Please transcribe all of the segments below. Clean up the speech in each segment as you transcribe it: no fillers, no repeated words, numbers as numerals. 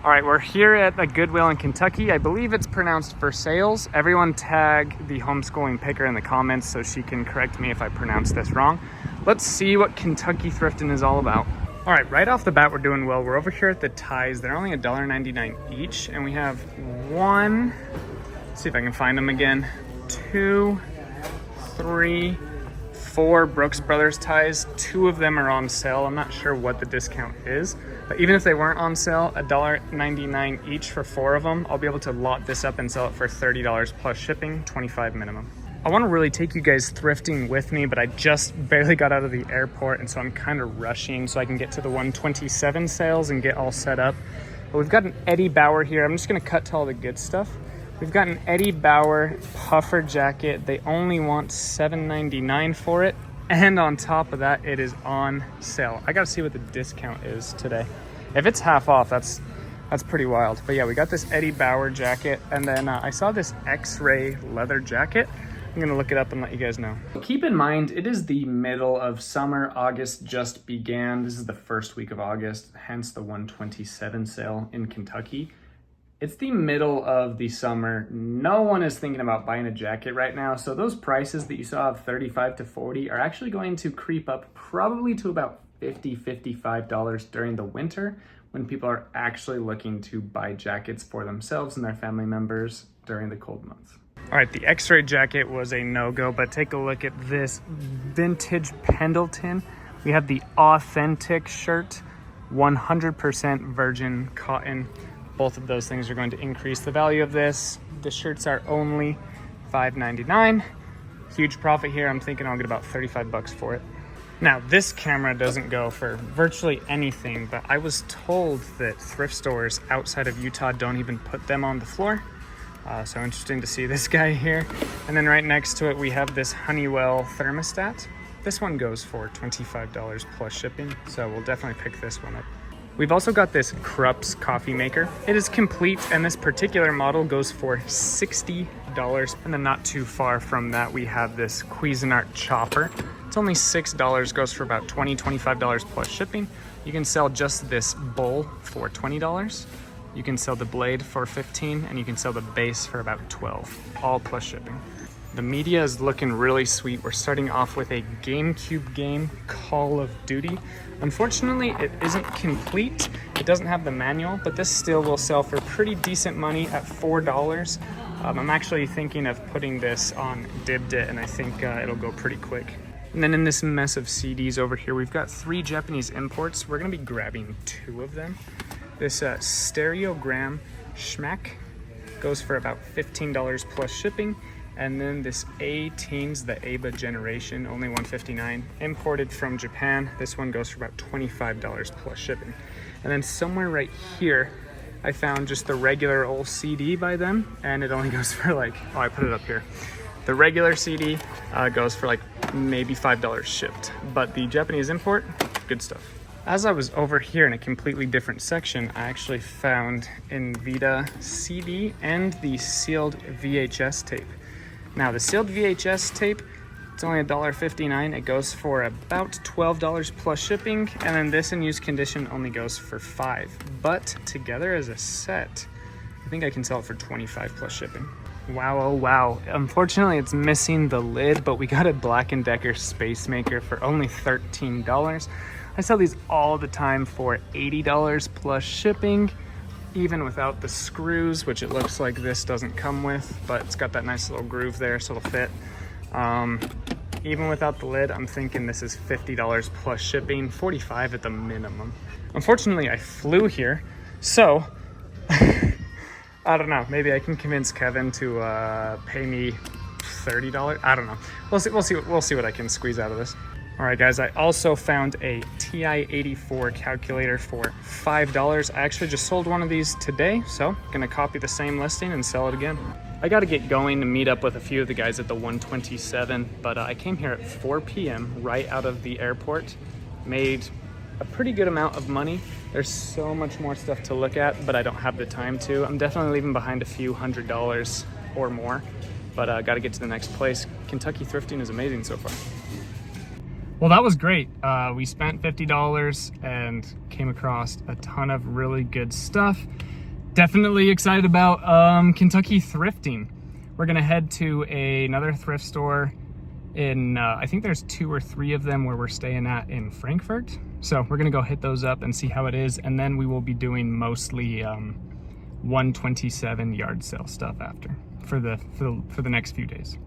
All right, we're here at a Goodwill in Kentucky. I believe it's pronounced for sales. Everyone tag the homeschooling picker in the comments so she can correct me if I pronounce this wrong. Let's see what Kentucky thrifting is all about. All right off the bat, we're doing well. We're over here at the ties. They're only $1.99 each, and we have one, let's see if I can find them again, 2, 3, 4 Brooks Brothers ties. 2 of them are on sale. I'm not sure what the discount is, but even if they weren't on sale, $1.99 each for 4 of them, I'll be able to lot this up and sell it for $30 plus shipping, $25 minimum. I want to really take you guys thrifting with me, but I just barely got out of the airport, and so I'm kind of rushing so I can get to the 127 sales and get all set up. But we've got an Eddie Bauer here. I'm just going to cut to all the good stuff. We've got an Eddie Bauer puffer jacket. They only want $7.99 for it. And on top of that, it is on sale. I gotta see what the discount is today. If it's half off, that's pretty wild. But yeah, we got this Eddie Bauer jacket. And then I saw this X-ray leather jacket. I'm gonna look it up and let you guys know. Keep in mind, it is the middle of summer. August just began. This is the first week of August, hence the 127 sale in Kentucky. It's the middle of the summer. No one is thinking about buying a jacket right now. So those prices that you saw of $35 to $40 are actually going to creep up probably to about $50, $55 during the winter when people are actually looking to buy jackets for themselves and their family members during the cold months. All right, the X-ray jacket was a no-go, but take a look at this vintage Pendleton. We have the authentic shirt, 100% virgin cotton. Both of those things are going to increase the value of this. The shirts are only $5.99. Huge profit here. I'm thinking I'll get about 35 bucks for it. Now, this camera doesn't go for virtually anything, but I was told that thrift stores outside of Utah don't even put them on the floor. So interesting to see this guy here. And then right next to it, we have this Honeywell thermostat. This one goes for $25 plus shipping, so we'll definitely pick this one up. We've also got this Krups coffee maker. It is complete, and this particular model goes for $60. And then not too far from that, we have this Cuisinart chopper. It's only $6, goes for about $20, $25 plus shipping. You can sell just this bowl for $20. You can sell the blade for $15, and you can sell the base for about $12, all plus shipping. The media is looking really sweet. We're starting off with a GameCube game, Call of Duty. Unfortunately, it isn't complete. It doesn't have the manual, but this still will sell for pretty decent money at $4. I'm actually thinking of putting this on Dibdit, and I think it'll go pretty quick. And then in this mess of CDs over here, we've got 3 Japanese imports. We're gonna be grabbing 2 of them. This Stereogram Schmack goes for about $15 plus shipping. And then this A-Teens, the ABA generation, only $159, imported from Japan. This one goes for about $25 plus shipping. And then somewhere right here, I found just the regular old CD by them, and it only goes for like, oh, I put it up here. The regular CD goes for like maybe $5 shipped, but the Japanese import, good stuff. As I was over here in a completely different section, I actually found Invita CD and the sealed VHS tape. Now, the sealed VHS tape, it's only $1.59. It goes for about $12 plus shipping, and then this in used condition only goes for $5. But together as a set, I think I can sell it for $25 plus shipping. Wow, oh wow. Unfortunately, it's missing the lid, but we got a Black & Decker Space Maker for only $13. I sell these all the time for $80 plus shipping, even without the screws, which it looks like this doesn't come with, but it's got that nice little groove there, so it'll fit. Even without the lid, I'm thinking this is $50 plus shipping, $45 at the minimum. Unfortunately, I flew here, so I don't know. Maybe I can convince Kevin to pay me $30. I don't know. We'll see what I can squeeze out of this. All right, guys, I also found a TI-84 calculator for $5. I actually just sold one of these today, so gonna copy the same listing and sell it again. I gotta get going to meet up with a few of the guys at the 127, but I came here at 4 p.m. right out of the airport, made a pretty good amount of money. There's so much more stuff to look at, but I don't have the time to. I'm definitely leaving behind a few $100 or more, but gotta get to the next place. Kentucky thrifting is amazing so far. Well, that was great. We spent $50 and came across a ton of really good stuff. Definitely excited about Kentucky thrifting. We're gonna head to another thrift store in, I think there's 2 or 3 of them where we're staying at in Frankfurt. So we're gonna go hit those up and see how it is. And then we will be doing mostly 127 yard sale stuff after for the next few days.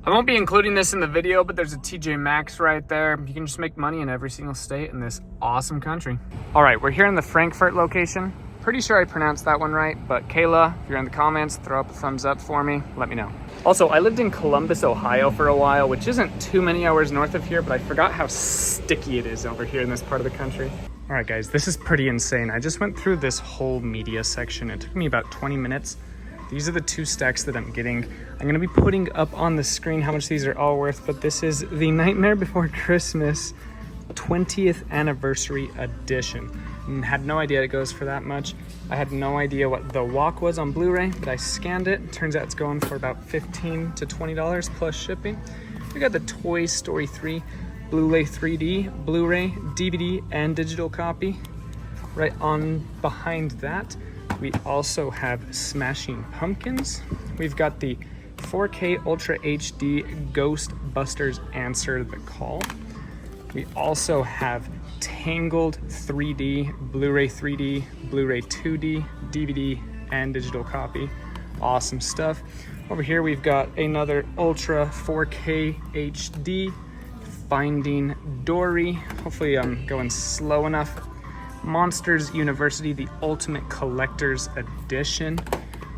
I won't be including this in the video, but there's a TJ Maxx right there. You can just make money in every single state in this awesome country. All right, we're here in the Frankfurt location. Pretty sure I pronounced that one right, but Kayla, if you're in the comments, throw up a thumbs up for me, let me know. Also, I lived in Columbus, Ohio for a while, which isn't too many hours north of here, but I forgot how sticky it is over here in this part of the country. All right, guys, this is pretty insane. I just went through this whole media section. It took me about 20 minutes. These are the 2 stacks that I'm getting. I'm gonna be putting up on the screen how much these are all worth, but this is the Nightmare Before Christmas 20th anniversary edition. And had no idea it goes for that much. I had no idea what the walk was on Blu-ray, but I scanned it. Turns out it's going for about $15 to $20 plus shipping. We got the Toy Story 3 Blu-ray 3D, Blu-ray, DVD, and digital copy. Right on behind that, we also have Smashing Pumpkins. We've got the 4K Ultra HD Ghostbusters Answer the Call. We also have Tangled 3D, Blu-ray 3D, Blu-ray 2D, DVD, and digital copy. Awesome stuff. Over here we've got another Ultra 4K HD, Finding Dory. Hopefully I'm going slow enough. Monsters University, the Ultimate Collector's Edition.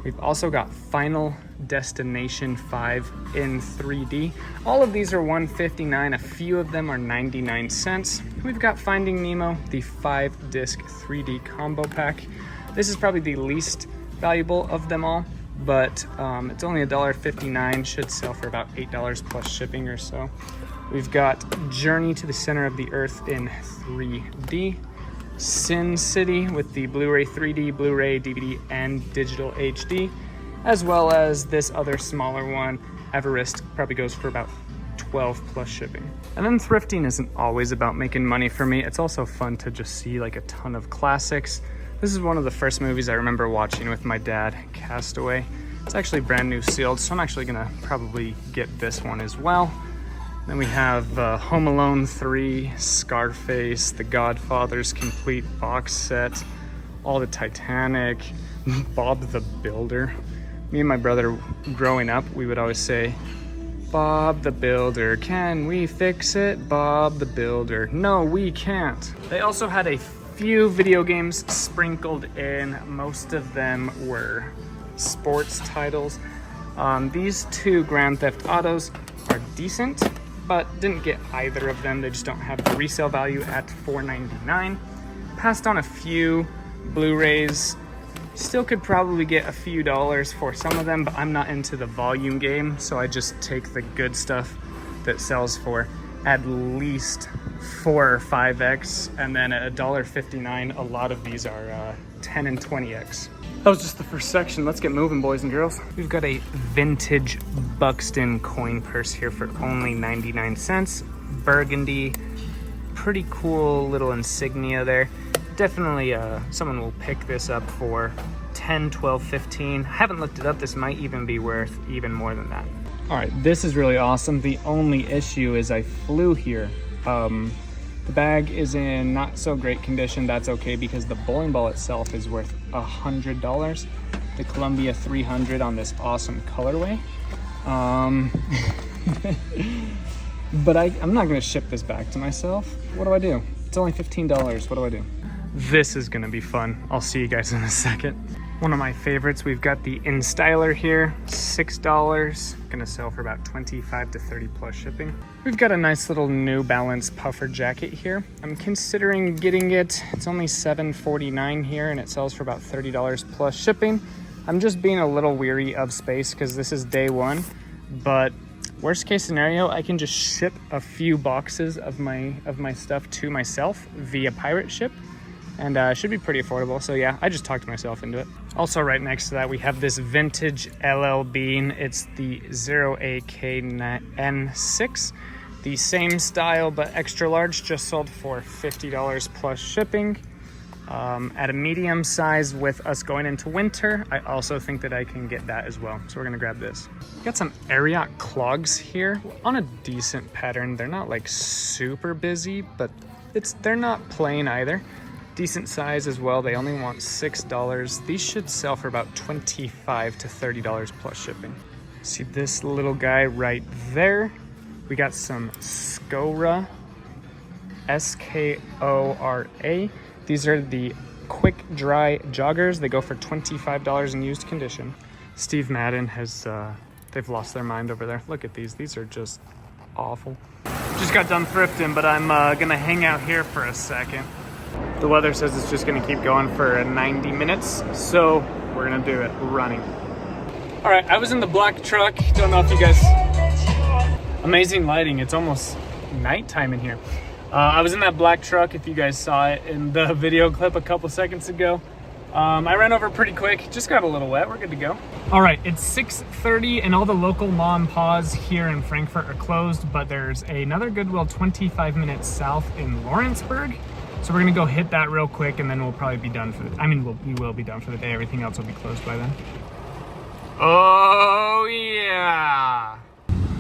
We've also got Final Destination 5 in 3D. All of these are $159. A few of them are 99 cents. We've got Finding Nemo, the 5-disc 3D combo pack. This is probably the least valuable of them all, but it's only $1.59. Should sell for about $8 plus shipping or so. We've got Journey to the Center of the Earth in 3D. Sin City with the Blu-ray 3D, Blu-ray, DVD, and digital HD, as well as this other smaller one, Everest, probably goes for about 12 plus shipping. And then thrifting isn't always about making money for me. It's also fun to just see like a ton of classics. This is one of the first movies I remember watching with my dad, Castaway. It's actually brand new sealed, so I'm actually gonna probably get this one as well. Then we have Home Alone 3, Scarface, The Godfather's complete box set, all the Titanic, Bob the Builder. Me and my brother growing up, we would always say, Bob the Builder, can we fix it? Bob the Builder, no we can't. They also had a few video games sprinkled in. Most of them were sports titles. These 2 Grand Theft Autos are decent, but didn't get either of them. They just don't have the resale value at $4.99. Passed on a few Blu-rays. Still could probably get a few dollars for some of them, but I'm not into the volume game, so I just take the good stuff that sells for at least 4 or 5x, and then at $1.59, a lot of these are 10 and 20x. That was just the first section. Let's get moving, boys and girls. We've got a vintage Buxton coin purse here for only 99 cents. Burgundy, pretty cool little insignia there. Definitely someone will pick this up for 10, 12, 15. I haven't looked it up. This might even be worth even more than that. All right, this is really awesome. The only issue is I flew here. The bag is in not so great condition. That's okay because the bowling ball itself is worth $100. The Columbia 300 on this awesome colorway. But I'm not gonna ship this back to myself. What do I do? It's only $15. What do I do? This is gonna be fun. I'll see you guys in a second. One of my favorites, we've got the InStyler here, $6. Gonna sell for about 25 to 30 plus shipping. We've got a nice little New Balance puffer jacket here. I'm considering getting it. It's only $7.49 here and it sells for about $30 plus shipping. I'm just being a little weary of space because this is day 1, but worst case scenario, I can just ship a few boxes of my stuff to myself via pirate ship. And it should be pretty affordable. So yeah, I just talked myself into it. Also right next to that, we have this vintage LL Bean. It's the 0AKN6. The same style, but extra large, just sold for $50 plus shipping. At a medium size with us going into winter, I also think that I can get that as well. So we're gonna grab this. Got some Ariat clogs here on a decent pattern. They're not like super busy, but they're not plain either. Decent size as well. They only want $6. These should sell for about $25 to $30 plus shipping. See this little guy right there? We got some Skora, Skora. These are the quick dry joggers. They go for $25 in used condition. Steve Madden has, they've lost their mind over there. Look at these. These are just awful. Just got done thrifting, but I'm gonna hang out here for a second. The weather says it's just gonna keep going for 90 minutes, so we're gonna do it running. All right, I was in the black truck. Don't know if you guys, amazing lighting. It's almost nighttime in here. I was in that black truck, if you guys saw it in the video clip a couple seconds ago. I ran over pretty quick, just got a little wet, we're good to go. All right, it's 6:30 and all the local mom and paws here in Frankfurt are closed, but there's another Goodwill 25 minutes south in Lawrenceburg. So we're gonna go hit that real quick and then we'll probably be done for we will be done for the day. Everything else will be closed by then. Oh yeah.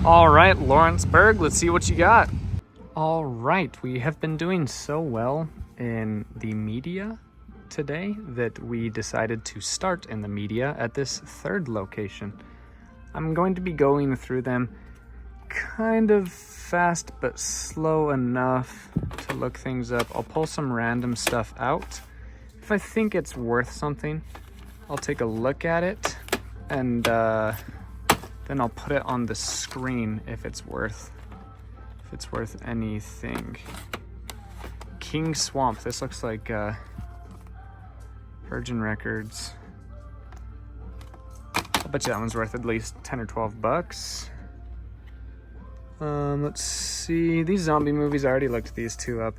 All right, Lawrenceburg, let's see what you got. All right, we have been doing so well in the media today that we decided to start in the media at this third location. I'm going to be going through them kind of fast but slow enough to look things up. I'll pull some random stuff out. If I think it's worth something, I'll take a look at it and then I'll put it on the screen if it's worth anything. King Swamp. This looks like Virgin Records. I bet you that one's worth at least 10 or 12 bucks. Let's see. These zombie movies, I already looked these two up.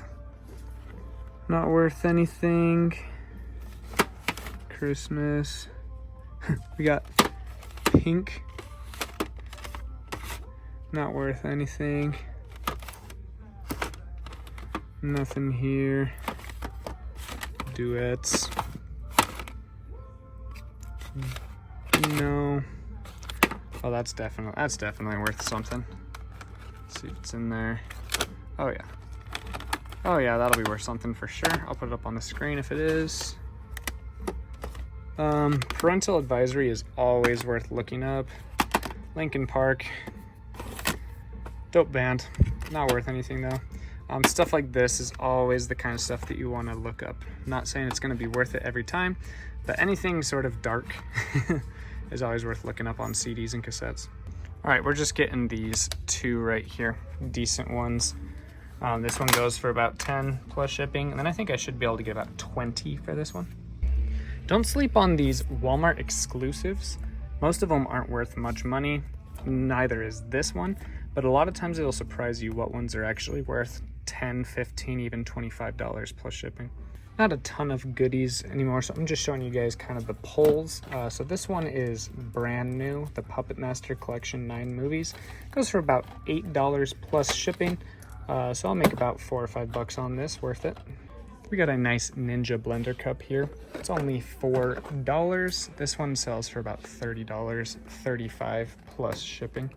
Not worth anything. Christmas. We got Pink. Not worth anything. Nothing here. Duets. No. Oh, that's definitely worth something. Let's see what's in there. Oh yeah. Oh yeah, that'll be worth something for sure. I'll put it up on the screen if it is. Parental advisory is always worth looking up. Linkin Park. Dope band. Not worth anything though. Stuff like this is always the kind of stuff that you want to look up. I'm not saying it's going to be worth it every time, but anything sort of dark is always worth looking up on CDs and cassettes. All right, we're just getting these two right here, decent ones. This one goes for about 10 plus shipping, and then I think I should be able to get about 20 for this one. Don't sleep on these Walmart exclusives. Most of them aren't worth much money, neither is this one, but a lot of times it'll surprise you what ones are actually worth 10, 15, even $25 plus shipping. Not a ton of goodies anymore, so I'm just showing you guys kind of the pulls. So this one is brand new, the Puppet Master Collection 9 movies. Goes for about $8 plus shipping, so I'll make about $4 or $5 on this, worth it. We got a nice Ninja blender cup here. It's only $4. This one sells for about $30, $35 plus shipping.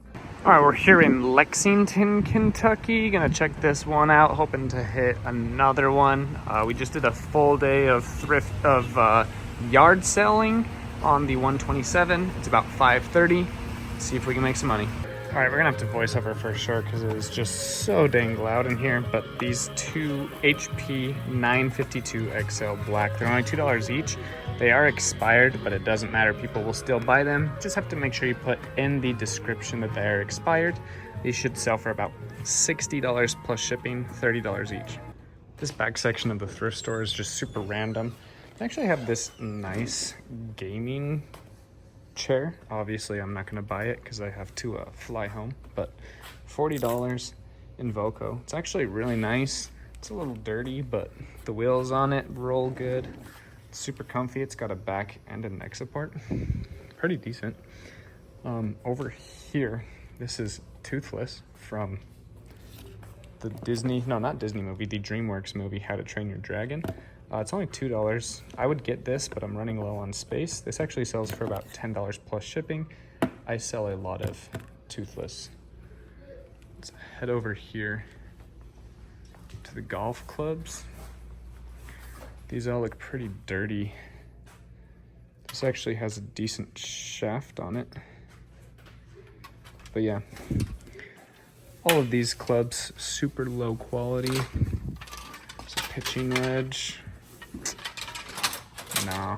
All right, we're here in Lexington, Kentucky. Gonna check this one out, hoping to hit another one. We just did a full day of yard selling on the 127. It's about 5:30. See if we can make some money. All right, we're gonna have to voice over for sure because it is just so dang loud in here. But these two HP 952 XL black, they're only $2 each. They are expired, but it doesn't matter. People will still buy them. Just have to make sure you put in the description that they are expired. These should sell for about $60 plus shipping, $30 each. This back section of the thrift store is just super random. I actually have this nice gaming chair. Obviously, I'm not going to buy it because I have to fly home, but $40 in Voco. It's actually really nice. It's a little dirty, but the wheels on it roll good. It's super comfy. It's got a back and a neck support. Pretty decent. Over here, this is Toothless from the Disney, no, not Disney movie, the DreamWorks movie, How to Train Your Dragon. It's only $2. I would get this, but I'm running low on space. This actually sells for about $10 plus shipping. I sell a lot of toothless. Let's head over here to the golf clubs. These all look pretty dirty. This actually has a decent shaft on it. But yeah, all of these clubs, super low quality. There's a pitching wedge. No,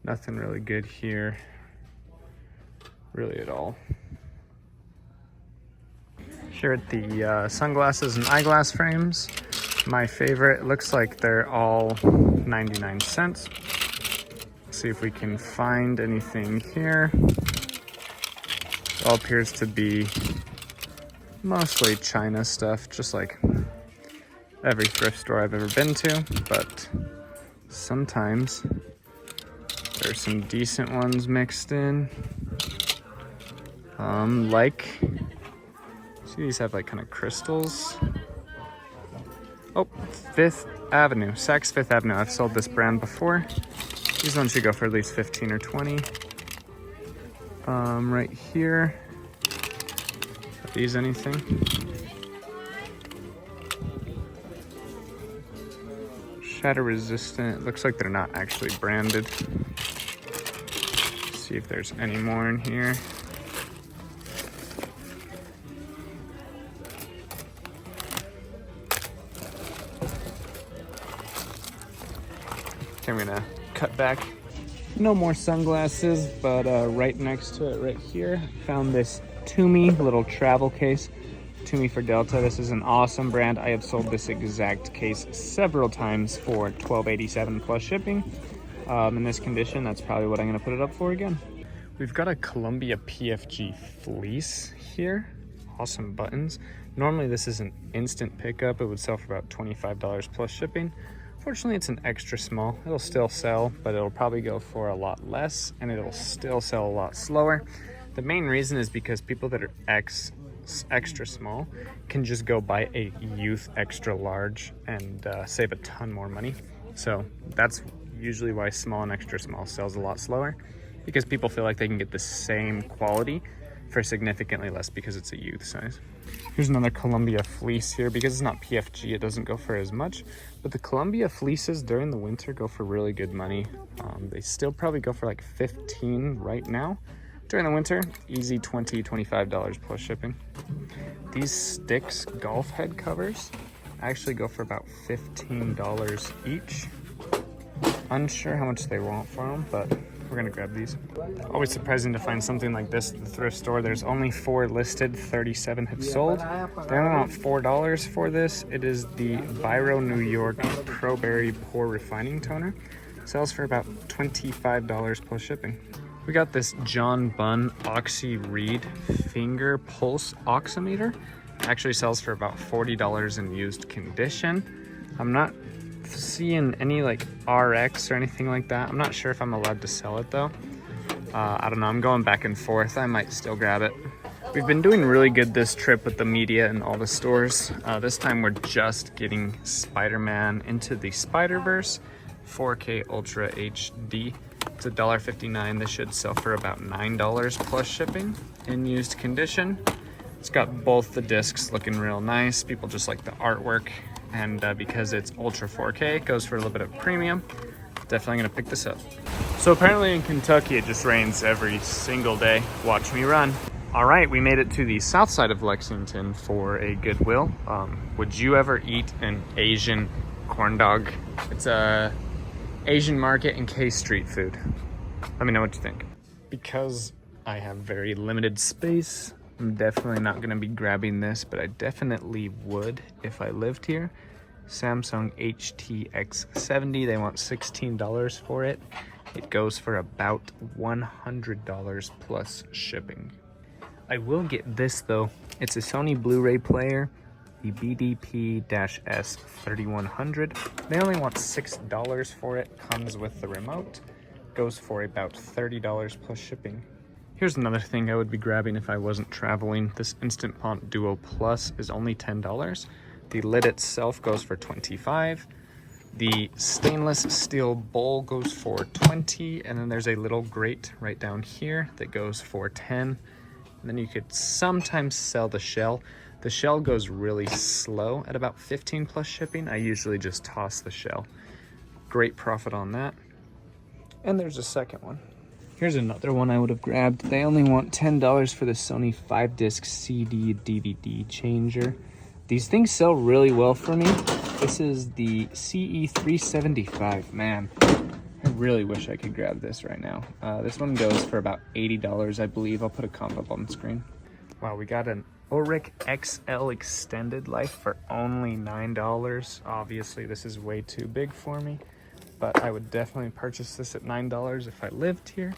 nothing really good here, really at all. Here at the sunglasses and eyeglass frames, my favorite, looks like they're all 99 cents. See if we can find anything here. It all appears to be mostly China stuff, just like every thrift store I've ever been to, but sometimes there's some decent ones mixed in. See these have like kind of crystals. Oh, Fifth Avenue, Saks Fifth Avenue. I've sold this brand before. These ones should go for at least 15 or 20. Right here, are these anything? Shatter resistant. Looks like they're not actually branded. Let's see if there's any more in here. Okay, I'm gonna cut back. No more sunglasses, but right next to it, right here, found this Toomey little travel case. Toomey for Delta. This is an awesome brand. I have sold this exact case several times for $12.87 plus shipping. In this condition, that's probably what I'm going to put it up for again. We've got a Columbia PFG fleece here. Awesome buttons. Normally this is an instant pickup. It would sell for about $25 plus shipping. Fortunately, it's an extra small. It'll still sell, but it'll probably go for a lot less, and it'll still sell a lot slower. The main reason is because people that are extra small can just go buy a youth extra large and save a ton more money. So that's usually why small and extra small sells a lot slower, because people feel like they can get the same quality for significantly less because it's a youth size. Here's another Columbia fleece here. Because it's not PFG, it doesn't go for as much, but the Columbia fleeces during the winter go for really good money. They still probably go for like 15 right now. During the winter, easy $20, $25 plus shipping. These Sticks golf head covers actually go for about $15 each. Unsure how much they want for them, but we're gonna grab these. Always surprising to find something like this at the thrift store. There's only 4 listed, 37 have sold. They only want $4 for this. It is the Biro New York Pro Berry Pore Refining Toner. Sells for about $25 plus shipping. We got this John Bunn Oxy Reed Finger Pulse Oximeter. Actually sells for about $40 in used condition. I'm not seeing any like RX or anything like that. I'm not sure if I'm allowed to sell it though. I don't know, I'm going back and forth. I might still grab it. We've been doing really good this trip with the media and all the stores. This time we're just getting Spider-Man Into the Spider-Verse 4K Ultra HD. It's $1.59. This should sell for about $9 plus shipping in used condition. It's got both the discs looking real nice. People just like the artwork, and because it's Ultra 4K, it goes for a little bit of premium. Definitely gonna pick this up. So apparently in Kentucky, it just rains every single day. Watch me run. All right, we made it to the south side of Lexington for a Goodwill. Would you ever eat an Asian corn dog? It's a Asian market and K street food. Let me know what you think. Because I have very limited space, I'm definitely not gonna be grabbing this, but I definitely would if I lived here. Samsung HTX70, they want $16 for it. It goes for about $100 plus shipping. I will get this though. It's a Sony Blu-ray player, the BDP-S3100. They only want $6 for it. Comes with the remote. Goes for about $30 plus shipping. Here's another thing I would be grabbing if I wasn't traveling. This Instant Pot Duo Plus is only $10. The lid itself goes for $25. The stainless steel bowl goes for $20, and then there's a little grate right down here that goes for $10. And then you could sometimes sell the shell. The shell goes really slow at about 15 plus shipping. I usually just toss the shell. Great profit on that. And there's a second one. Here's another one I would have grabbed. They only want $10 for the Sony 5-disc CD DVD changer. These things sell really well for me. This is the CE375. Man, I really wish I could grab this right now. This one goes for about $80, I believe. I'll put a comp up on the screen. Wow, we got an Oric XL extended life for only $9. Obviously, this is way too big for me, but I would definitely purchase this at $9 if I lived here.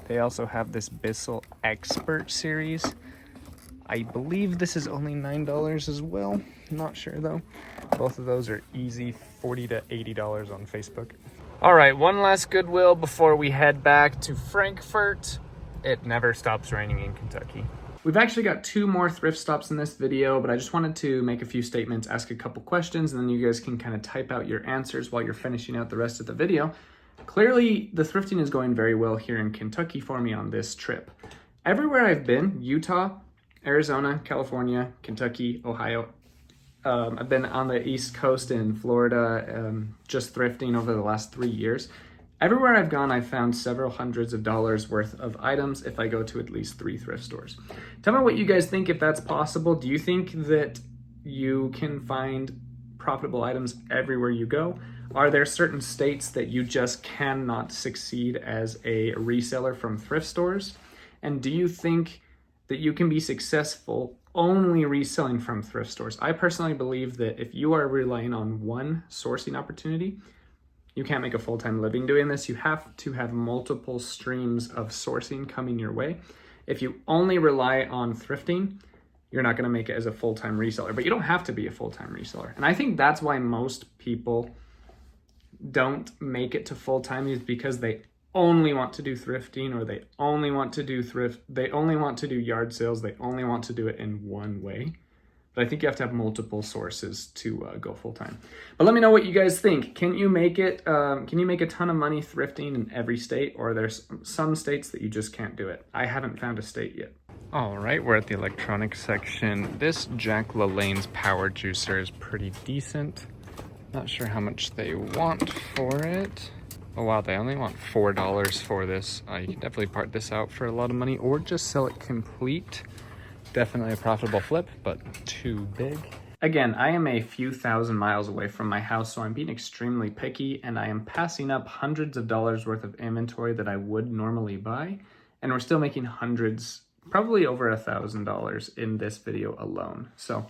They also have this Bissell Expert series. I believe this is only $9 as well. Not sure though. Both of those are easy $40 to $80 on Facebook. All right, one last Goodwill before we head back to Frankfurt. It never stops raining in Kentucky. We've actually got 2 more thrift stops in this video, but I just wanted to make a few statements, ask a couple questions, and then you guys can kind of type out your answers while you're finishing out the rest of the video. Clearly, the thrifting is going very well here in Kentucky for me on this trip. Everywhere I've been, Utah, Arizona, California, Kentucky, Ohio. I've been on the East Coast in Florida, just thrifting over the last 3 years. Everywhere I've gone, I've found several hundreds of dollars worth of items if I go to at least 3 thrift stores. Tell me what you guys think, if that's possible. Do you think that you can find profitable items everywhere you go? Are there certain states that you just cannot succeed as a reseller from thrift stores? And do you think that you can be successful only reselling from thrift stores? I personally believe that if you are relying on one sourcing opportunity, you can't make a full-time living doing this. You have to have multiple streams of sourcing coming your way. If you only rely on thrifting, you're not gonna make it as a full-time reseller, but you don't have to be a full-time reseller. And I think that's why most people don't make it to full-time, is because they only want to do thrifting, or they only want to do thrift, they only want to do yard sales, they only want to do it in one way. But I think you have to have multiple sources to go full-time. But let me know what you guys think. Can you make it? Can you make a ton of money thrifting in every state, or there's some states that you just can't do it? I haven't found a state yet. All right, we're at the electronics section. This Jack LaLanne's power juicer is pretty decent. Not sure how much they want for it. Oh wow, they only want $4 for this. You can definitely part this out for a lot of money, or just sell it complete. Definitely a profitable flip, but too big. Again, I am a few thousand miles away from my house, so I'm being extremely picky, and I am passing up hundreds of dollars worth of inventory that I would normally buy, and we're still making hundreds, probably over $1,000 in this video alone. So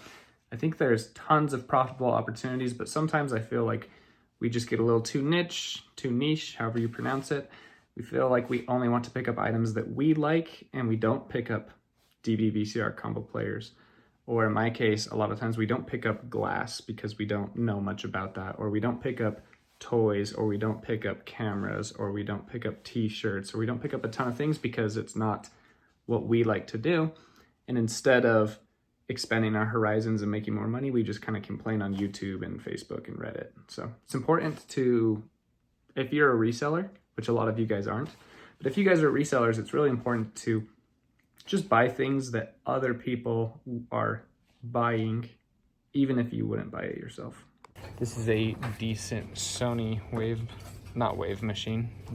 I think there's tons of profitable opportunities, but sometimes I feel like we just get a little too niche, however you pronounce it. We feel like we only want to pick up items that we like, and we don't pick up DVD VCR combo players. Or in my case, a lot of times we don't pick up glass because we don't know much about that, or we don't pick up toys, or we don't pick up cameras, or we don't pick up t-shirts, or we don't pick up a ton of things because it's not what we like to do. And instead of expanding our horizons and making more money, we just kind of complain on YouTube and Facebook and Reddit. So it's important to, if you're a reseller, which a lot of you guys aren't, but if you guys are resellers, it's really important to just buy things that other people are buying, even if you wouldn't buy it yourself. This is a decent Sony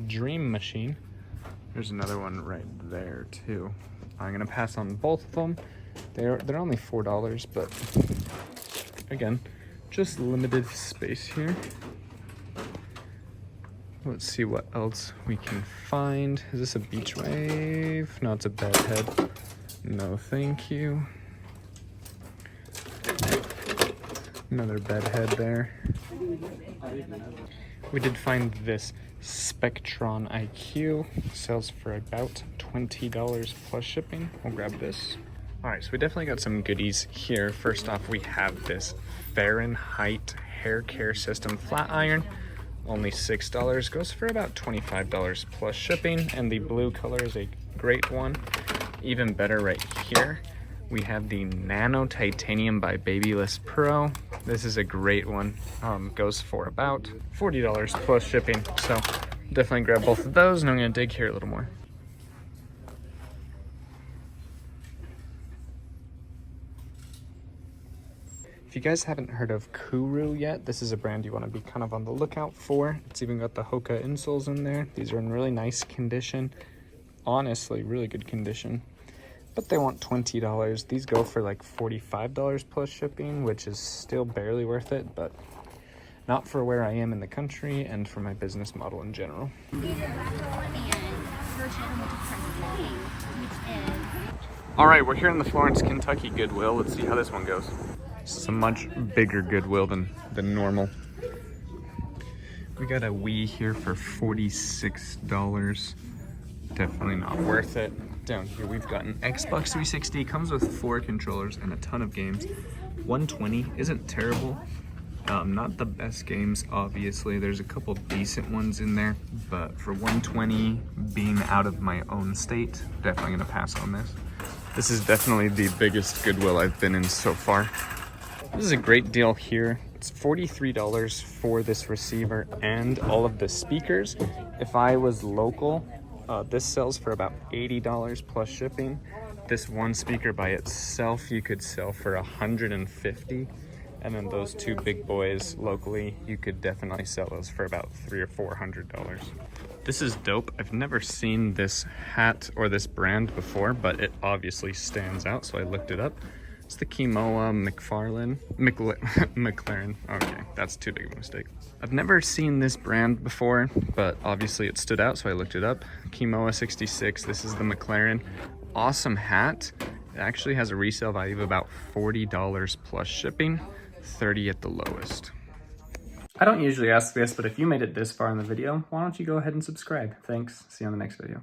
Dream machine. There's another one right there too. I'm gonna pass on both of them. They're only $4, but again, just limited space here. Let's see what else we can find. Is this a beach wave? No, it's a bed head. No, thank you. Another bed head there. We did find this Spectron IQ. Sells for about $20 plus shipping. We'll grab this. All right, so we definitely got some goodies here. First off, we have this Fahrenheit hair care system flat iron. Only $6, goes for about $25 plus shipping, and the blue color is a great one. Even better right here, we have the Nano Titanium by Babyliss Pro. This is a great one. Goes for about $40 plus shipping. So definitely grab both of those, and I'm gonna dig here a little more. If you guys haven't heard of Kuru yet, this is a brand you want to be kind of on the lookout for. It's even got the Hoka insoles in there. These are in really nice condition. Honestly, really good condition. But they want $20. These go for like $45 plus shipping, which is still barely worth it, but not for where I am in the country and for my business model in general. All right, we're here in the Florence, Kentucky Goodwill. Let's see how this one goes. It's a much bigger Goodwill than normal. We got a Wii here for $46. Definitely not worth it. Down here we've got an Xbox 360. Comes with 4 controllers and a ton of games. $120 isn't terrible. Not the best games, obviously. There's a couple decent ones in there, but for $120, being out of my own state, definitely gonna pass on this. This is definitely the biggest Goodwill I've been in so far. This is a great deal here. It's $43 for this receiver and all of the speakers. If I was local, this sells for about $80 plus shipping. This one speaker by itself you could sell for $150, and then those 2 big boys locally, you could definitely sell those for about $300 or $400. This is dope. I've never seen this hat or this brand before, but it obviously stands out, so I looked it up. It's the Kimoa McLaren. Okay, that's too big of a mistake. I've never seen this brand before, but obviously it stood out, so I looked it up. Kimoa 66, this is the McLaren. Awesome hat. It actually has a resale value of about $40 plus shipping, $30 at the lowest. I don't usually ask this, but if you made it this far in the video, why don't you go ahead and subscribe? Thanks, see you on the next video.